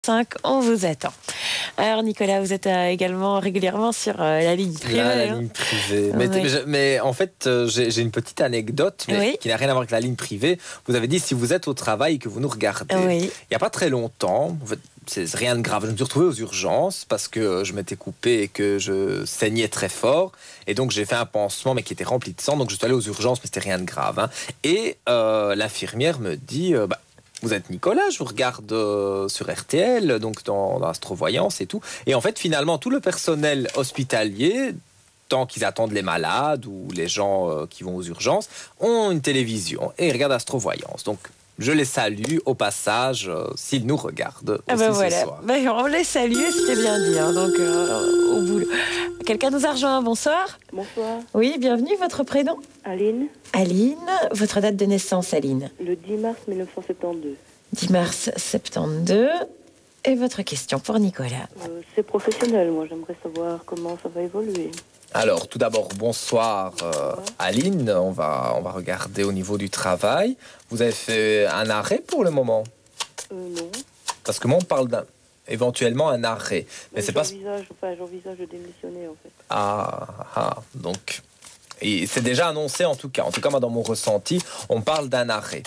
5, on vous attend. Alors Nicolas, vous êtes également régulièrement sur la ligne privée. La ligne privée. Mais en fait, j'ai une petite anecdote qui n'a rien à voir avec la ligne privée. Vous avez dit si vous êtes au travail et que vous nous regardez. Il n'y a pas très longtemps, en fait, c'est rien de grave. Je me suis retrouvé aux urgences parce que je m'étais coupé et que je saignais très fort. Et donc j'ai fait un pansement mais qui était rempli de sang. Donc je suis allé aux urgences mais c'était rien de grave. Et l'infirmière me dit... vous êtes Nicolas, je vous regarde sur RTL, donc dans Astrovoyance et tout. Et en fait, finalement, tout le personnel hospitalier, tant qu'ils attendent les malades ou les gens qui vont aux urgences, ont une télévision et ils regardent Astrovoyance. Donc, je les salue au passage s'ils nous regardent aussi ce soir. On les salue, c'était bien dit. Donc, au boulot. Quelqu'un nous a rejoint, bonsoir. Bonsoir. Oui, bienvenue, votre prénom? Aline. Aline, votre date de naissance, Aline? Le 10 mars 1972. 10 mars 72. Et votre question pour Nicolas? C'est professionnel, moi j'aimerais savoir comment ça va évoluer. Alors, tout d'abord, bonsoir Aline. On va regarder au niveau du travail. Vous avez fait un arrêt pour le moment? Non. Parce que moi, on parle éventuellement un arrêt. Mais c'est pas... J'envisage de démissionner, en fait. Donc... Et c'est déjà annoncé en tout cas. En tout cas, moi, dans mon ressenti, on parle d'un arrêt.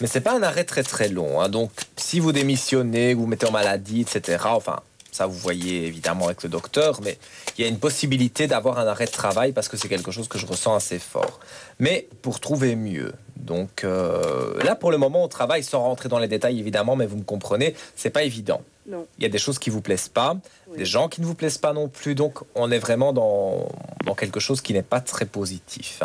Mais c'est pas un arrêt très très long. Donc, si vous démissionnez, vous mettez en maladie, etc., enfin... Ça, vous voyez évidemment avec le docteur, mais il y a une possibilité d'avoir un arrêt de travail parce que c'est quelque chose que je ressens assez fort. Mais pour trouver mieux. Donc là, pour le moment, on travaille sans rentrer dans les détails, évidemment, mais vous me comprenez, c'est pas évident. Non. Il y a des choses qui vous plaisent pas, des gens qui ne vous plaisent pas non plus. Donc, on est vraiment dans quelque chose qui n'est pas très positif.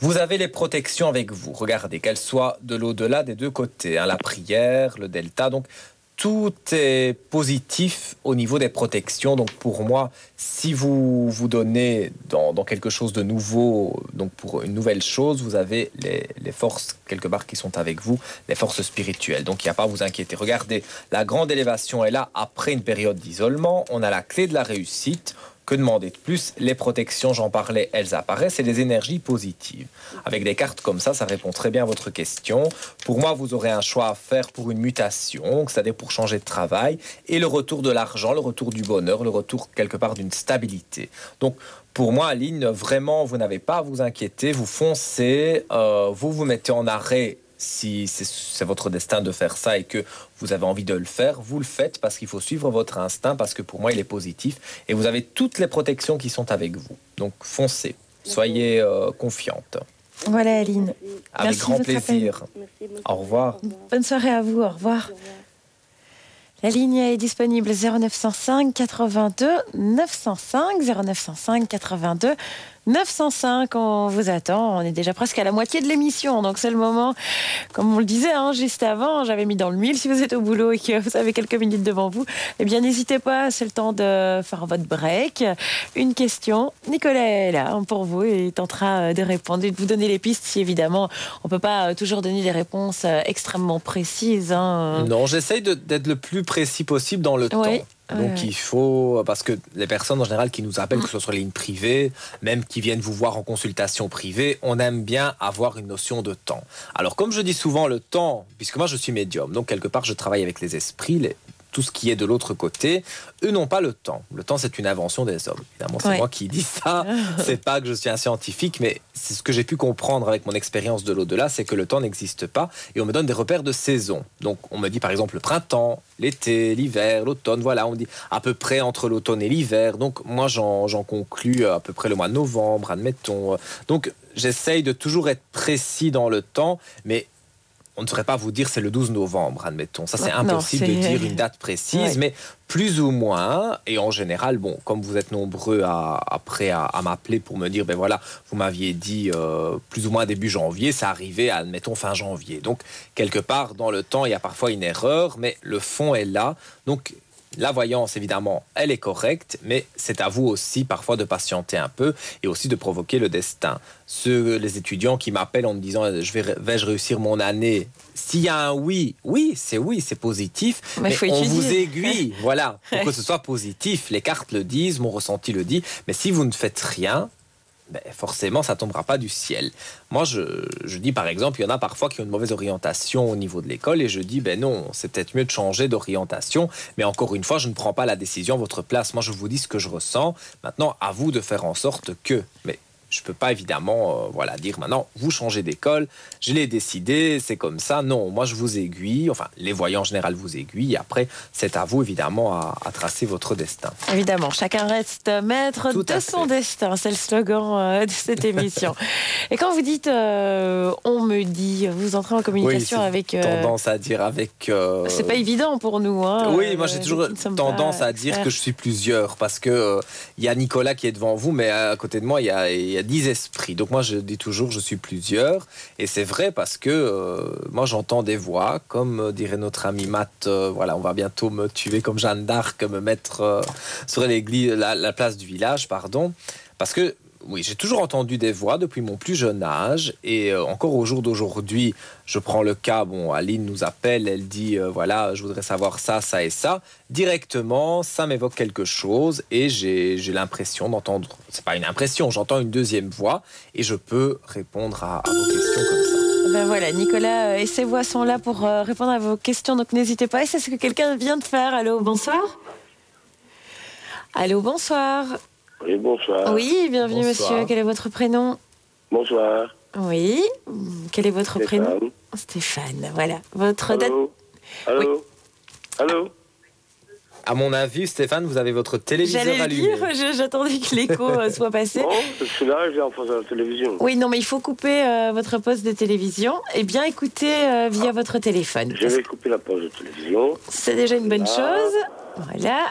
Vous avez les protections avec vous. Regardez, qu'elles soient de l'au-delà des deux côtés. La prière, le delta, donc... Tout est positif au niveau des protections. Donc pour moi, si vous vous donnez dans quelque chose de nouveau, donc pour une nouvelle chose, vous avez les forces quelque part qui sont avec vous, les forces spirituelles. Donc il n'y a pas à vous inquiéter. Regardez, la grande élévation est là après une période d'isolement. On a la clé de la réussite. Que demander de plus? Les protections, j'en parlais, elles apparaissent et les énergies positives. Avec des cartes comme ça répond très bien à votre question. Pour moi, vous aurez un choix à faire pour une mutation, c'est-à-dire pour changer de travail, et le retour de l'argent, le retour du bonheur, le retour quelque part d'une stabilité. Donc, pour moi, Aline, vraiment, vous n'avez pas à vous inquiéter, vous foncez, vous vous mettez en arrêt. Si c'est votre destin de faire ça et que vous avez envie de le faire, vous le faites parce qu'il faut suivre votre instinct, parce que pour moi, il est positif. Et vous avez toutes les protections qui sont avec vous. Donc, foncez. Soyez confiante. Voilà, Aline. Avec grand plaisir. Au revoir. Bonne soirée à vous. Au revoir. La ligne est disponible 0905 82 905 0905 82 905. On vous attend. On est déjà presque à la moitié de l'émission. Donc c'est le moment, comme on le disait juste avant, j'avais mis dans le mille. Si vous êtes au boulot et que vous avez quelques minutes devant vous, eh bien n'hésitez pas, c'est le temps de faire votre break. Une question. Nicolas est là pour vous et il tentera de répondre et de vous donner les pistes si évidemment on ne peut pas toujours donner des réponses extrêmement précises. Non, j'essaye d'être le plus précis possible dans le temps. Donc il faut, parce que les personnes en général qui nous appellent, que ce soit sur les lignes privées, même qui viennent vous voir en consultation privée, on aime bien avoir une notion de temps. Alors comme je dis souvent, le temps, puisque moi je suis médium, donc quelque part je travaille avec les esprits, tout ce qui est de l'autre côté, eux n'ont pas le temps. Le temps, c'est une invention des hommes. Évidemment, c'est moi qui dis ça. C'est pas que je suis un scientifique, mais c'est ce que j'ai pu comprendre avec mon expérience de l'au-delà, c'est que le temps n'existe pas et on me donne des repères de saison. Donc, on me dit par exemple le printemps, l'été, l'hiver, l'automne. Voilà, on me dit à peu près entre l'automne et l'hiver. Donc, moi, j'en conclus à peu près le mois de novembre, admettons. Donc, j'essaye de toujours être précis dans le temps, mais on ne saurait pas vous dire c'est le 12 novembre, admettons. Ça, c'est impossible de dire une date précise, mais plus ou moins. Et en général, bon, comme vous êtes nombreux après à m'appeler pour me dire, ben voilà, vous m'aviez dit plus ou moins début janvier, ça arrivait, admettons, fin janvier. Donc, quelque part, dans le temps, il y a parfois une erreur, mais le fond est là. Donc, la voyance, évidemment, elle est correcte, mais c'est à vous aussi parfois de patienter un peu et aussi de provoquer le destin. Les étudiants qui m'appellent en me disant « vais-je réussir mon année ?» S'il y a un oui, c'est positif, mais on vous aiguille, voilà, pour que ce soit positif. Les cartes le disent, mon ressenti le dit, mais si vous ne faites rien, ben forcément, ça ne tombera pas du ciel. Moi, je dis par exemple, il y en a parfois qui ont une mauvaise orientation au niveau de l'école et je dis, ben non, c'est peut-être mieux de changer d'orientation. Mais encore une fois, je ne prends pas la décision à votre place. Moi, je vous dis ce que je ressens. Maintenant, à vous de faire en sorte que... Mais je ne peux pas évidemment dire maintenant, vous changez d'école, je l'ai décidé, c'est comme ça. Non, moi je vous aiguille, enfin les voyants en général vous aiguillent. Après, c'est à vous évidemment à tracer votre destin. Évidemment, chacun reste maître de son destin. C'est le slogan de cette émission. Et quand vous dites on me dit, vous entrez en communication avec... tendance à dire avec... C'est pas évident pour nous. Hein, oui, moi j'ai toujours tendance à dire que je suis plusieurs. Parce que y a Nicolas qui est devant vous, mais à côté de moi, il y a 10 esprits. Donc moi, je dis toujours, je suis plusieurs. Et c'est vrai parce que moi, j'entends des voix, comme dirait notre ami Matt, on va bientôt me tuer comme Jeanne d'Arc, me mettre sur l'église, la place du village, pardon. Parce que, oui, j'ai toujours entendu des voix depuis mon plus jeune âge. Et encore au jour d'aujourd'hui, je prends le cas, Aline nous appelle, elle dit, je voudrais savoir ça, ça et ça. Directement, ça m'évoque quelque chose et j'ai l'impression d'entendre, c'est pas une impression, j'entends une deuxième voix et je peux répondre à vos questions comme ça. Ben voilà, Nicolas et ses voix sont là pour répondre à vos questions, donc n'hésitez pas. Et c'est ce que quelqu'un vient de faire. Allô, bonsoir. Allô, bonsoir. Oui, bonsoir. Oui, bienvenue bonsoir. Monsieur. Quel est votre prénom? Bonsoir. Oui. Quel est votre Stéphane. prénom? Stéphane. Voilà. Votre date. Allô. Oui. Allô. À mon avis, Stéphane, vous avez votre téléviseur J'allais le allumé. dire, j'attendais que l'écho soit passé. Non, je suis là, j'ai en face de la télévision. Oui, non, mais il faut couper votre poste de télévision et bien écouter via votre téléphone. Je vais couper la pause de télévision. C'est déjà une bonne chose. Voilà.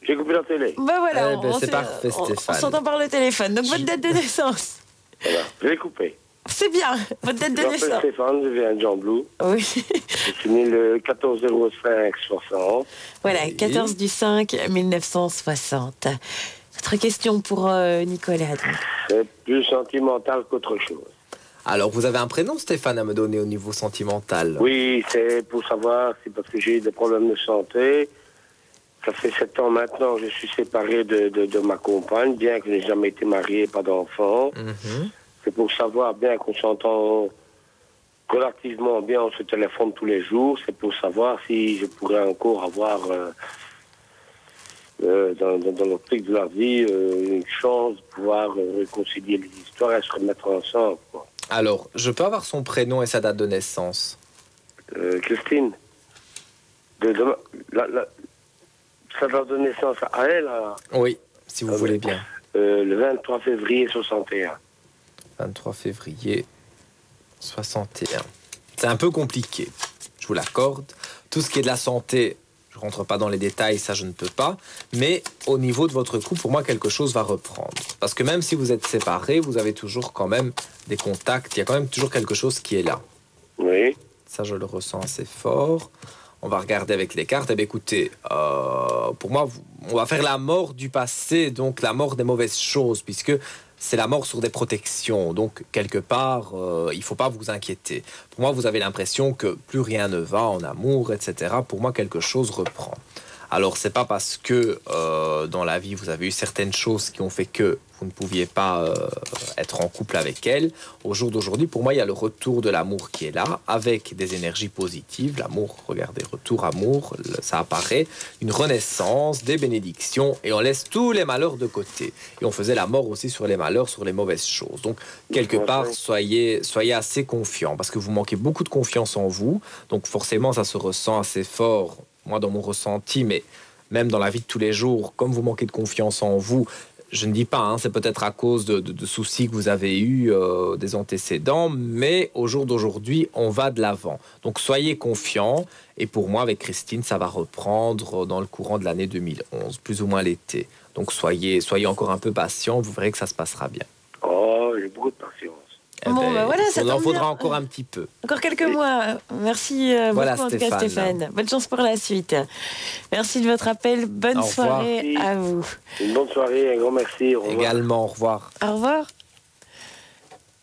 J'ai coupé la télé. Ben voilà, c'est parfait, Stéphane. On s'entend par le téléphone. Donc votre date de naissance. Voilà, je l'ai coupé. C'est bien, votre date de Je m'appelle naissance. Stéphane, je viens de Jean-Blou. Oui. Je suis né le 14-05-60. Voilà, 14 du 5 1960. Votre question pour Nicolas. Donc. C'est plus sentimental qu'autre chose. Alors, vous avez un prénom, Stéphane, à me donner au niveau sentimental? Oui, c'est pour savoir, c'est parce que j'ai eu des problèmes de santé. Ça fait 7 ans maintenant, je suis séparé de ma compagne, bien que je n'ai jamais été marié, pas d'enfant. Mm-hmm. C'est pour savoir, bien qu'on s'entend relativement bien, on se téléphone tous les jours, c'est pour savoir si je pourrais encore avoir, dans l'optique de la vie, une chance de pouvoir réconcilier les histoires et se remettre ensemble, quoi. Alors, je peux avoir son prénom et sa date de naissance? Christine, sa date de naissance à elle, Oui, si vous voulez bien. le 23 février 61. 23 février 61. C'est un peu compliqué, je vous l'accorde. Tout ce qui est de la santé, je ne rentre pas dans les détails, ça je ne peux pas. Mais au niveau de votre couple, pour moi, quelque chose va reprendre. Parce que même si vous êtes séparés, vous avez toujours quand même des contacts. Il y a quand même toujours quelque chose qui est là. Oui. Ça, je le ressens assez fort. On va regarder avec les cartes. Eh bien, écoutez, pour moi, on va faire la mort du passé, donc la mort des mauvaises choses, puisque c'est la mort sur des protections. Donc, quelque part, il ne faut pas vous inquiéter. Pour moi, vous avez l'impression que plus rien ne va en amour, etc. Pour moi, quelque chose reprend. Alors, c'est pas parce que dans la vie, vous avez eu certaines choses qui ont fait que vous ne pouviez pas être en couple avec elle. Au jour d'aujourd'hui, pour moi, il y a le retour de l'amour qui est là, avec des énergies positives. L'amour, regardez, retour amour, ça apparaît. Une renaissance, des bénédictions, et on laisse tous les malheurs de côté. Et on faisait la mort aussi sur les malheurs, sur les mauvaises choses. Donc, quelque part, soyez assez confiants, parce que vous manquez beaucoup de confiance en vous. Donc, forcément, ça se ressent assez fort, moi, dans mon ressenti, mais même dans la vie de tous les jours, comme vous manquez de confiance en vous, je ne dis pas, c'est peut-être à cause de soucis que vous avez eus, des antécédents, mais au jour d'aujourd'hui, on va de l'avant. Donc soyez confiants, et pour moi, avec Christine, ça va reprendre dans le courant de l'année 2011, plus ou moins l'été. Donc soyez encore un peu patients, vous verrez que ça se passera bien. Oh, j'ai beaucoup de patience. Voilà, ça il en faudra encore un petit peu. Encore quelques mois. Merci beaucoup, en tout cas, Stéphane. Bonne chance pour la suite. Merci de votre appel. Bonne soirée à vous. Une bonne soirée, un grand merci. Également, au revoir. Au revoir.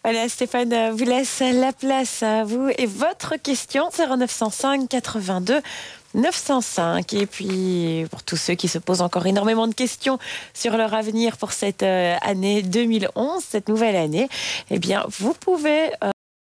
Voilà, Stéphane vous laisse la place à vous et votre question 0905 82 905. Et puis, pour tous ceux qui se posent encore énormément de questions sur leur avenir pour cette année 2011, cette nouvelle année, eh bien, vous pouvez